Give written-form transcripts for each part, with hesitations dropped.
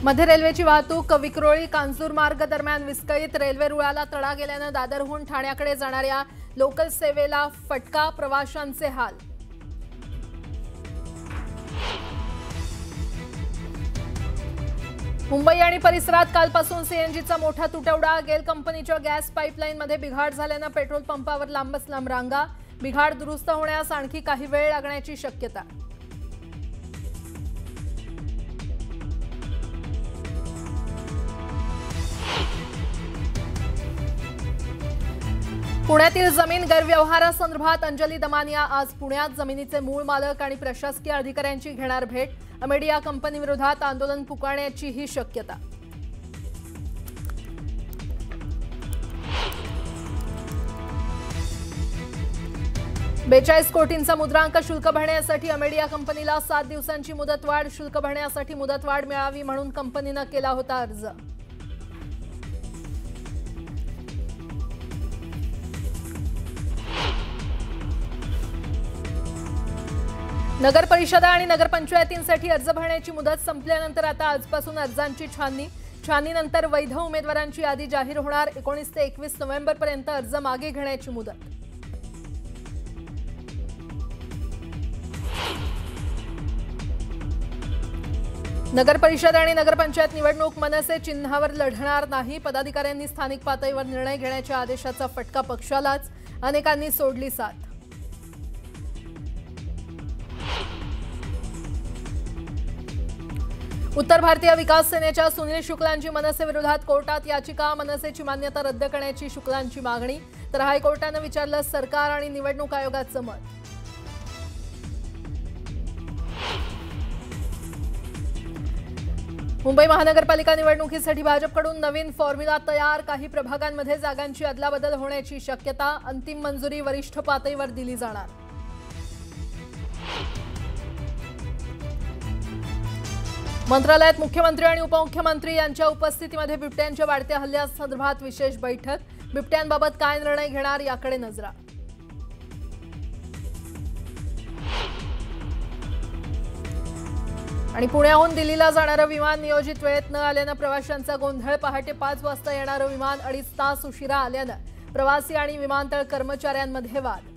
मध्य रेल्वेची वाहतूक विक्रोळी कांजूर मार्ग दरम्यान विस्कळीत। रेल्वे रुळाला तडा गेल्याने दादरहून ठाण्याकडे जाणाऱ्या लोकल सेवेला फटका, प्रवाशांचे हाल। मुंबई आणि परिसरात कालपासून सीएनजीचा मोठा तुटवडा। गेल कंपनीच्या गॅस पाईपलाईनमध्ये बिघाड झाल्याने पेट्रोल पंपावर लांबच लांब रांगा। बिघाड दुरुस्त होण्यास आणखी काही वेळ लागण्याची शक्यता। पुण्यातील जमीन गैरव्यवहारासंदर्भात अंजली दमानिया आज पुण्यात जमिनीचे मूळ मालक आणि प्रशासकीय अधिकाऱ्यांची घेणार भेट। अमेडिया कंपनीविरोधात आंदोलन पुकारण्याचीही शक्यता। $42 कोटींचा मुद्रांक शुल्क भरण्यासाठी अमेडिया कंपनीला 7 दिवसांची मुदतवाढ। शुल्क भरण्यासाठी मुदतवाढ मिळावी म्हणून कंपनीने केला होता अर्ज। नगर परिषदा आणि नगरपंचायतींसाठी अर्ज भरण्याची मुदत संपल्यानंतर आता आजपासून अर्जांची छाननीनंतर वैध उमेदवारांची यादी जाहीर होणार। 19 ते 21 नोव्हेंबरपर्यंत अर्ज मागे घेण्याची मुदत। नगर परिषद आणि नगरपंचायत निवडणूक मनसे चिन्हावर लढणार नाही। पदाधिकाऱ्यांनी स्थानिक पातळीवर निर्णय घेण्याच्या आदेशाचा फटका पक्षालाच। अनेकांनी सोडली साथ। उत्तर भारतीय विकास सेनेच्या सुनील शुक्लांची मनसेविरोधात कोर्टात याचिका। मनसेची मान्यता रद्द करण्याची शुक्लांची मागणी। तर हायकोर्टाने विचारलं सरकार आणि निवडणूक आयोगाचं मत। मुंबई महानगरपालिका निवडणुकीसाठी भाजपकडून नवीन फॉर्म्युला तयार। काही प्रभागांमध्ये जागांची अदलाबदल होण्याची शक्यता। अंतिम मंजुरी वरिष्ठ पातळीवर दिली जाणार। मंत्रालयात मुख्यमंत्री आणि उपमुख्यमंत्री यांच्या उपस्थितीमध्ये बिबट्यांच्या वाढत्या हल्ल्यासंदर्भात विशेष बैठक। बिबट्यांबाबत काय निर्णय घेणार याकडे नजरा। आणि पुण्याहून दिल्लीला जाणारं विमान नियोजित वेळेत न आल्यानं प्रवाशांचा गोंधळ। पहाटे 5 वाजता येणारं विमान 2.5 तास उशिरा आल्यानं प्रवासी आणि विमानतळ कर्मचाऱ्यांमध्ये वाद।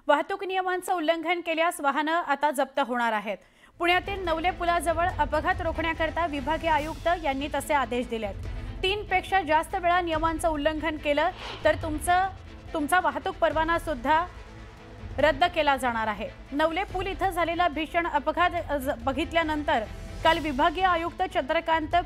वाहतूक नियमांचं उल्लंघन केल्यास वाहनं आता जप्त होणार आहेत। पुण्यातील नवले पुलाजवळ अपघात रोखण्याकरता विभागीय आयुक्त यांनी तसे आदेश दिलेत। 3 पेक्षा जास्त वेळा नियमांचं उल्लंघन केलं तर तुमचा वाहतूक परवाना सुद्धा रद्द केला जाणार आहे। नवले पूल इथं झालेला भीषण अपघात बघितल्यानंतर काल विभागीय आयुक्त चंद्रकांत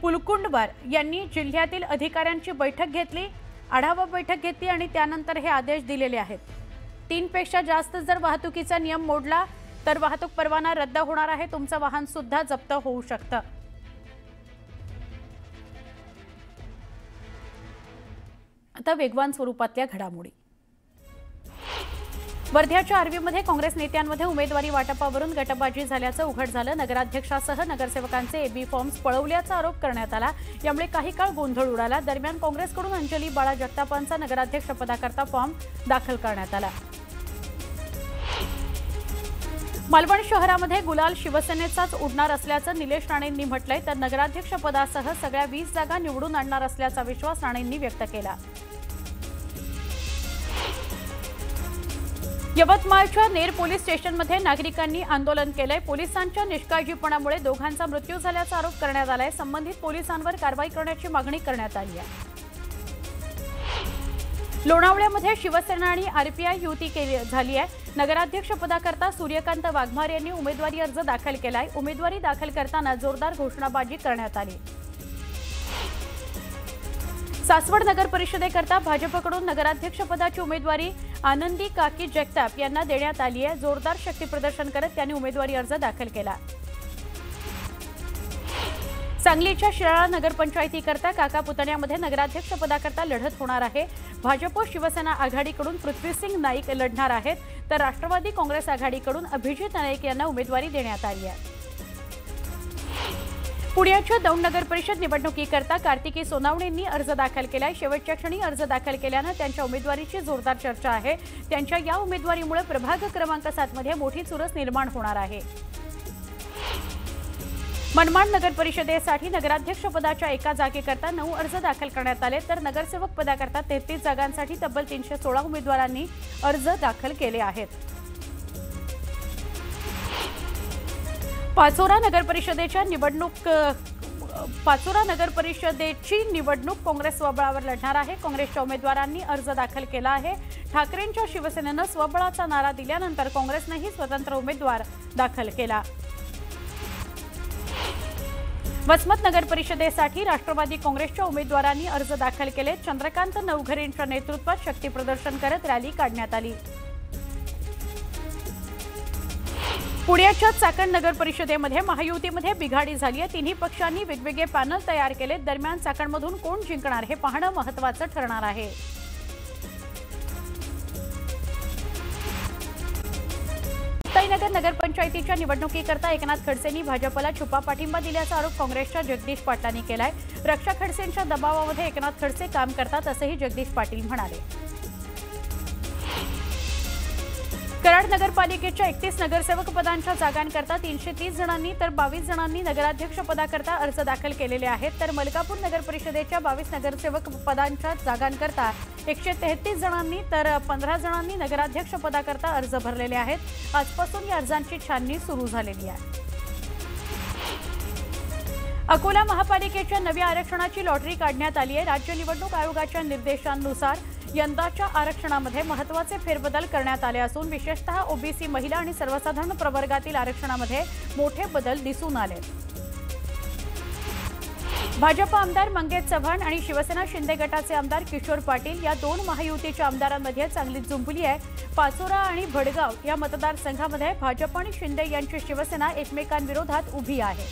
पुलकुंडवर यांनी जिल्ह्यातील अधिकाऱ्यांची बैठक घेतली, आढावा बैठक घेतली आणि त्यानंतर हे आदेश दिलेले आहेत। 3 पेक्षा जास्त जर वाहतुकीचा नियम मोडला तर वाहतूक परवाना रद्द होणार आहे। तुमचं वाहन सुद्धा जप्त होऊ शकतं। आता वेगवान स्वरूपातल्या घडामोडी। वर्ध्याच्या आर्वीमध्ये काँग्रेस नेत्यांमध्ये उमेदवारी वाटपावरून गटबाजी झाल्याचं उघड झालं। नगराध्यक्षासह नगरसेवकांचे एबी फॉर्म्स पळवल्याचा आरोप करण्यात आला। यामुळे काही काळ गोंधळ उडाला। दरम्यान काँग्रेसकडून अंजली बाळा जगतापांचा नगराध्यक्षपदाकरता फॉर्म दाखल करण्यात आला। मालवण शहरामध्ये गुलाल शिवसेनेचाच उडणार असल्याचं निलेश राणेंनी म्हटलंय। तर नगराध्यक्षपदासह सगळ्या 20 जागा निवडून आणणार असल्याचा विश्वास राणेंनी व्यक्त केला। यवतमाळच्या नेर पोलीस स्टेशनमध्ये नागरिकांनी आंदोलन केलंय। पोलिसांच्या निष्काळजीपणामुळे दोघांचा मृत्यू झाल्याचा आरोप करण्यात आलाय। संबंधित पोलिसांवर कारवाई करण्याची मागणी करण्यात आली आहे। लोणावळ्यामध्ये शिवसेना आणि आरपीआय युती झाली आहे। नगराध्यक्षपदाकरता सूर्यकांत वाघमारे यांनी उमेदवारी अर्ज दाखल केलाय। उमेदवारी दाखल करताना जोरदार घोषणाबाजी करण्यात आली। सासवड नगर परिषदेकरता भाजपकडून नगराध्यक्षपदाची उमेदवारी आनंदी काकी जगताप यांना देण्यात आली आहे। जोरदार शक्ती प्रदर्शन करत त्यांनी उमेदवारी अर्ज दाखल केला। सांगलीच्या शिराळा नगरपंचायतीकरता काका पुतण्यामध्ये नगराध्यक्षपदाकरता लढत होणार आहे। भाजप शिवसेना आघाडीकडून पृथ्वीसिंग नाईक लढणार आहेत, तर राष्ट्रवादी काँग्रेस आघाडीकडून अभिजित नाईक यांना उमेदवारी देण्यात आली आहे। पुण्याच्या दौंड नगर परिषद निवडणुकीकरता कार्तिकी सोनावणेंनी अर्ज दाखल केलाय। शेवटच्या क्षणी अर्ज दाखल केल्यानं त्यांच्या उमेदवारीची जोरदार चर्चा आहे। त्यांच्या या उमेदवारीमुळे प्रभाग क्रमांक 7 मध्ये मोठी चुरस निर्माण होणार आहे। मनमाड नगर परिषदेसाठी नगराध्यक्ष पदाच्या एका जागेकरता 9 अर्ज दाखल करण्यात आले, तर नगरसेवक पदाकरता 33 जागांसाठी तब्बल 316 उमेदवारांनी अर्ज दाखल केले आहेत। पाचोरा नगर परिषदेची निवडणूक काँग्रेस स्वबळावर लढणार आहे। काँग्रेसच्या उमेदवारांनी अर्ज दाखल केला आहे। ठाकरेंच्या शिवसेनेनं स्वबळाचा नारा दिल्यानंतर काँग्रेसनेही स्वतंत्र उमेदवार दाखल केला। वसमत नगर परिषदेसाठी राष्ट्रवादी काँग्रेसच्या उमेदवारांनी अर्ज दाखल केले। चंद्रकांत नवघरेंच्या नेतृत्वात शक्ती प्रदर्शन करत रॅली काढण्यात आली। पुण्याच्या चाकण नगर परिषदेमध्ये महायुतीमध्ये बिघाडी झाली आहे। तिन्ही पक्षांनी वेगवेगळे पॅनल तयार केले। दरम्यान चाकणमधून कोण जिंकणार हे पाहणं महत्त्वाचं ठरणार आहे। मुक्ताईनगर नगरपंचायतीच्या निवडणुकीकरता एकनाथ खडसेंनी भाजपला छुपा पाठिंबा दिल्याचा आरोप काँग्रेसच्या जगदीश पाटलांनी केलाय। रक्षा खडसेंच्या दबावामध्ये एकनाथ खडसे काम करतात असंही जगदीश पाटील म्हणाले। कराड नगरपालिकेच्या 31 नगरसेवक पदांच्या जागांकरता 330 जणांनी तर 22 जणांनी नगराध्यक्ष पदाकरता अर्ज दाखल केलेले आहेत, तर मलकापूर नगर परिषदेच्या 22 नगरसेवक पदांच्या जागांकरता 133 जणांनी तर 15 जणांनी नगराध्यक्ष पदाकरता अर्ज भरलेले आहेत। आजपासून या अर्जांची छाननी सुरू झालेली आहे। अकोला महापालिकेच्या नव्या आरक्षणाची लॉटरी काढण्यात आली आहे। राज्य निवडणूक आयोगाच्या निर्देशांनुसार यंदाच्या आरक्षणामध्ये महत्त्वाचे फेरबदल करण्यात आले असून विशेषतः ओबीसी महिला आणि सर्वसाधारण प्रवर्गातील आरक्षणामध्ये मोठे बदल दिसून आले। भाजप आमदार मंगेश चव्हाण आणि शिवसेना शिंदे गटाचे आमदार किशोर पाटील या दोन महायुतीच्या आमदारांमध्ये चांगली जुंपली आहे। पाचोरा आणि भडगाव या मतदारसंघामध्ये भाजप आणि शिंदे यांची शिवसेना एकमेकांविरोधात उभी आहे।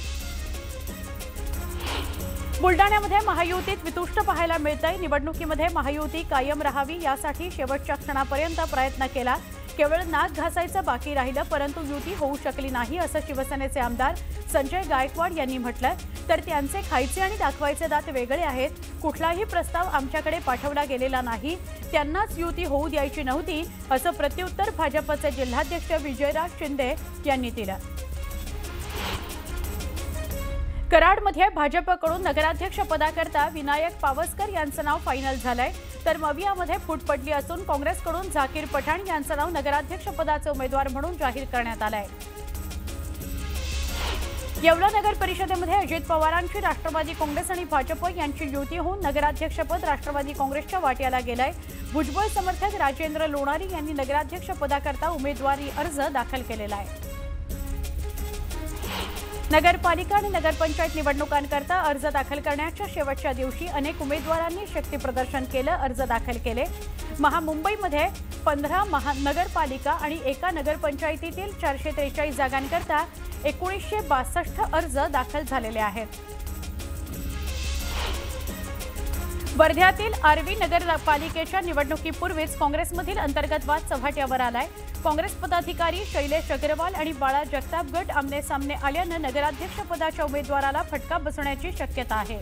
बुलडाण्यामध्ये महायुतीत वितुष्ट पाहायला मिळतंय। निवडणुकीमध्ये महायुती कायम राहावी यासाठी शेवटच्या क्षणापर्यंत प्रयत्न केला। केवळ नाक घासायचं बाकी राहिलं, परंतु युती होऊ शकली नाही असं शिवसेनेचे आमदार संजय गायकवाड यांनी म्हटलं। तर त्यांचे खायचे आणि दाखवायचे दात वेगळे आहेत। कुठलाही प्रस्ताव आमच्याकडे पाठवला गेलेला नाही, त्यांनाच युती होऊ द्यायची नव्हती असं प्रत्युत्तर भाजपचे जिल्हाध्यक्ष विजयराज शिंदे यांनी दिलं। कराडमध्ये भाजपकडून नगराध्यक्ष पदाकरता विनायक पावसकर यांचं नाव फायनल झालंय, तर मवियामध्ये फूट पडली असून काँग्रेसकडून झाकीर पठाण यांचं नाव नगराध्यक्ष पदाचे उमेदवार म्हणून जाहीर करण्यात आलंय। येवला नगर परिषदेमध्ये अजित पवारांची राष्ट्रवादी काँग्रेस आणि भाजप यांची युती होऊन नगराध्यक्षपद राष्ट्रवादी काँग्रेसच्या वाट्याला गेलंय। भुजबळ समर्थक राजेंद्र लोणारी यांनी नगराध्यक्ष पदाकरता उमेदवारी अर्ज दाखल केलेला आहे। नगरपालिका आणि नगरपंचायत निवडणुकांकरता अर्ज दाखल करण्याच्या शेवटच्या दिवशी अनेक उमेदवारांनी शक्ती प्रदर्शन केलं, अर्ज दाखल केले। मुंबईमध्ये 15 महानगरपालिका आणि एका नगरपंचायतीतील 443 जागांकरता 1962 अर्ज दाखल झालेले आहेत। वर्ध्यातील आर्वी नगरपालिकेच्या निवडणुकीपूर्वीच काँग्रेसमधील अंतर्गत वाद चव्हाट्यावर आलाय। काँग्रेस पदाधिकारी शैलेश अग्रवाल आणि बाळा जगताप गट आमने सामने आल्यानं नगराध्यक्ष पदाच्या उमेदवाराला फटका बसण्याची शक्यता आहे।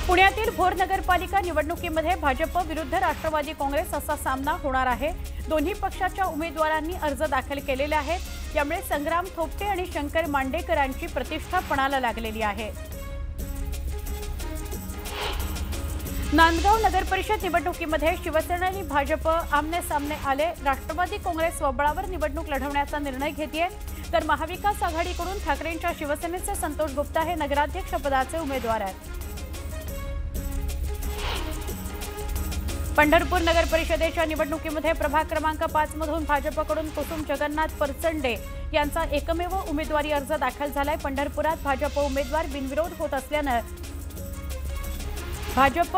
पुण्यातील भोर नगरपालिका निवडणुकीमध्ये भाजप विरुद्ध राष्ट्रवादी काँग्रेस असा सामना होणार आहे। दोन्ही पक्षाच्या उमेदवारांनी अर्ज दाखल केलेले आहेत। यामुळे संग्राम थोपटे आणि शंकर मांडेकरांची प्रतिष्ठा पणाला लागलेली आहे। नांदगाव नगर परिषद निवडणुकीमध्ये शिवसेना आणि भाजप आमने सामने आले। राष्ट्रवादी काँग्रेस स्वबळावर निवडणूक लढवण्याचा निर्णय घेतेय, तर महाविकास आघाडीकडून ठाकरेंच्या शिवसेनेचे संतोष गुप्ता हे नगराध्यक्ष पदाचे उमेदवार आहेत। पंढरपूर नगर परिषदेच्या निवडणुकीमध्ये प्रभाग क्रमांक 5 मधून भाजपकडून कुसुम जगन्नाथ परचंडे यांचा एकमेव उमेदवारी अर्ज दाखल झालाय। पंढरपुरात भाजप उमेदवार बिनविरोध होत असल्यानं भाजप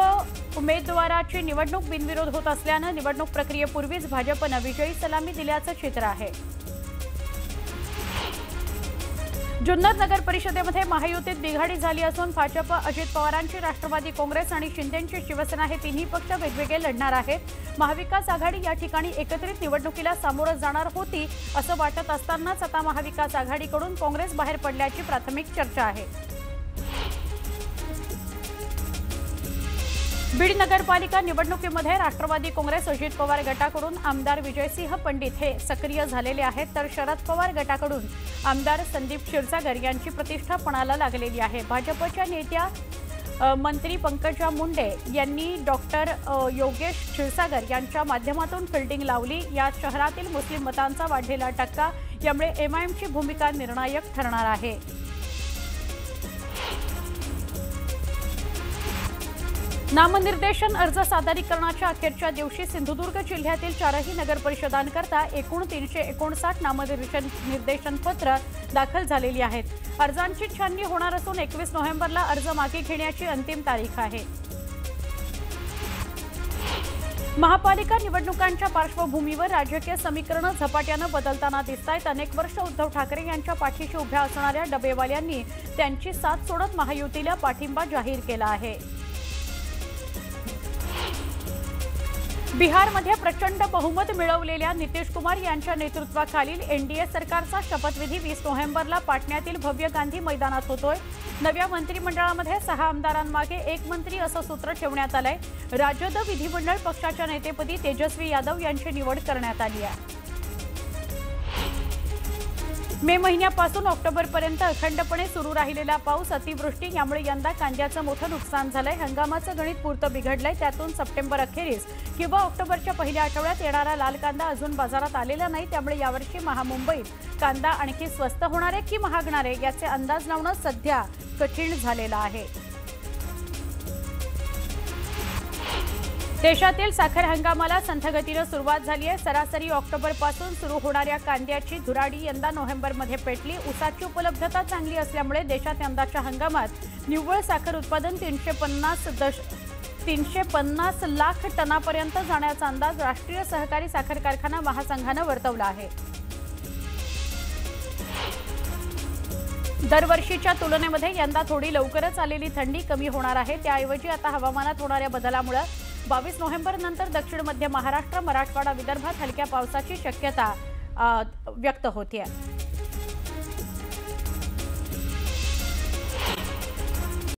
उमेदवाराची निवडणूक बिनविरोध होत असल्यानं निवडणूक प्रक्रियेपूर्वीच भाजपनं विजयी सलामी दिल्याचं चित्र आहे। जुन्नर नगर परिषदेमध्ये महायुतीत बिघाडी झाली असून भाजप, अजित पवारांची राष्ट्रवादी काँग्रेस आणि शिंदेंची शिवसेना हे तिन्ही पक्ष वेगवेगळे लढणार आहेत। महाविकास आघाडी या ठिकाणी एकत्रित निवडणुकीला सामोरं जाणार होती असं वाटत असतानाच आता महाविकास आघाडीकडून काँग्रेस बाहेर पडल्याची प्राथमिक चर्चा आहे। बीड नगरपालिका निवडणुकीमध्ये राष्ट्रवादी काँग्रेस, अजित पवार गटाकडून आमदार विजयसिंह पंडित हे सक्रिय झालेले आहेत, तर शरद पवार गटाकडून आमदार संदीप क्षीरसागर यांची प्रतिष्ठा पणाला लागलेली आहे। भाजपच्या नेत्या मंत्री पंकजा मुंडे यांनी डॉक्टर योगेश क्षीरसागर यांच्या माध्यमातून फिल्डिंग लावली। या शहरातील मुस्लिम मतांचा वाढलेला टक्का यामुळे एमआयएमची भूमिका निर्णायक ठरणार आहे। नामनिर्देशन अर्ज सादरीकरणाच्या अखेरच्या दिवशी सिंधुदुर्ग जिल्ह्यातील 4ही नगर परिषदांकरता एकूण 359 नामनिर्देशन पत्र दाखल झालेली आहेत। अर्जांची छाननी होणार असून 21 नोव्हेंबरला अर्ज मागे घेण्याची अंतिम तारीख आहे। महापालिका निवडणुकांच्या पार्श्वभूमीवर राजकीय समीकरणं झपाट्यानं बदलताना दिसतायत। अनेक वर्ष उद्धव ठाकरे यांच्या पाठीशी उभ्या असणाऱ्या डबेवाल्यांनी त्यांची साथ सोडत महायुतीला पाठिंबा जाहीर केला आहे। बिहारमध्ये प्रचंड बहुमत मिळवलेल्या नितीश कुमार यांच्या नेतृत्वाखालील एनडीए सरकारचा शपथविधी 20 नोव्हेंबरला पाटण्यातील भव्य गांधी मैदानात होतोय। नव्या मंत्रिमंडळामध्ये 6 आमदारांमागे 1 मंत्री असं सूत्र ठेवण्यात आलंय। राजद विधिमंडळ पक्षाच्या नेतेपदी तेजस्वी यादव यांची निवड करण्यात आली आहे। मे महिन्यापासून ऑक्टोबरपर्यंत अखंडपणे सुरू राहिलेला पाऊस, अतिवृष्टी यामुळे यंदा कांद्याचं मोठं नुकसान झालंय। हंगामाचं गणित पुरतं बिघडलंय। त्यातून सप्टेंबर अखेरीस किंवा ऑक्टोबरच्या पहिल्या आठवड्यात येणारा लाल कांदा अजून बाजारात आलेला नाही। त्यामुळे यावर्षी महामुंबईत कांदा आणखी स्वस्त होणार आहे की महागणार आहे याचे अंदाज लावणं सध्या कठीण झालेलं आहे। देशातील साखर हंगामाला संथ गतीनं सुरुवात झाली आहे। सरासरी ऑक्टोबरपासून सुरू होणाऱ्या कांद्याची धुराडी यंदा नोव्हेंबरमध्ये पेटली। ऊसाची उपलब्धता चांगली असल्यामुळे देशात यंदाच्या हंगामात निव्वळ साखर उत्पादन 350 लाख टनापर्यंत जाण्याचा अंदाज राष्ट्रीय सहकारी साखर कारखाना महासंघानं वर्तवला आहे। दरवर्षीच्या तुलनेमध्ये यंदा थोडी लवकरच आलेली थंडी कमी होणार आहे। त्याऐवजी आता हवामानात होणाऱ्या बदलामुळे 22 नोव्हेंबर नंतर दक्षिण मध्य महाराष्ट्र, मराठवाडा, विदर्भात हलक्या पावसाची शक्यता व्यक्त होते आहे।